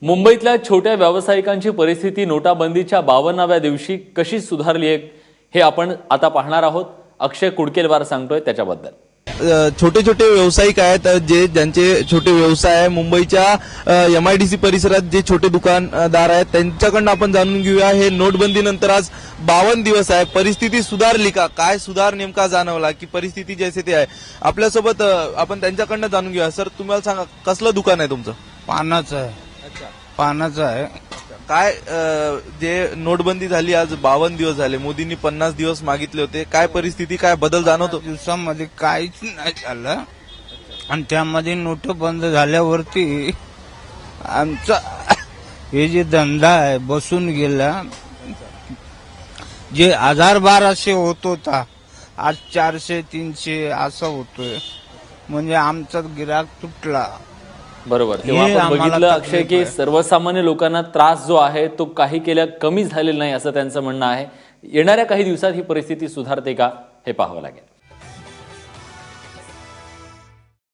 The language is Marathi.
मुंबईतल्या छोट्या व्यावसायिकांची परिस्थिती नोटाबंदीच्या 52व्या दिवशी कशी सुधारली आहे हे आपण आता पाहणार आहोत। अक्षय कुडकेलवार सांगतोय त्याच्याबद्दल। छोटे छोटे व्यावसायिक आहेत ज्यांचे छोटे व्यवसाय आहे मुंबईच्या MIDC परिसरात जे छोटे दुकानदार आहेत त्यांच्याकडून आपण जाणून घेऊया। हे नोटबंदी नंतर आज 52 दिवस आहे, परिस्थिती सुधारली का, काय सुधार नेमका जाणवला की परिस्थिती जैसे ते आहे। आपल्यासोबत आपण त्यांच्याकडून जाणून घेऊया। सर तुम्हाला सांगा कसलं दुकान आहे तुमचं? पानाचं आहे। पानाचं आहे। काय जे नोटबंदी झाली आज 52 दिवस झाले, मोदींनी 50 दिवस मागितले होते, काय परिस्थिती काय बदल जाणवतो? दिवसामध्ये काहीच नाही झालं आणि त्यामध्ये नोट बंद झाल्यावरती आमचा हे जे धंदा आहे बसून गेला। जे 1000-1200 होत होता आज 400-300 असं होतोय, म्हणजे आमचा गिराक तुटला। बरोबर, तेव्हा आपण बघितलं अक्षय की सर्वसामान्य लोकांना त्रास जो आहे तो काही केल्या कमी झालेला नाही असं त्यांचं म्हणणं आहे। येणाऱ्या काही दिवसात ही परिस्थिती सुधारते का हे पाहावं लागेल।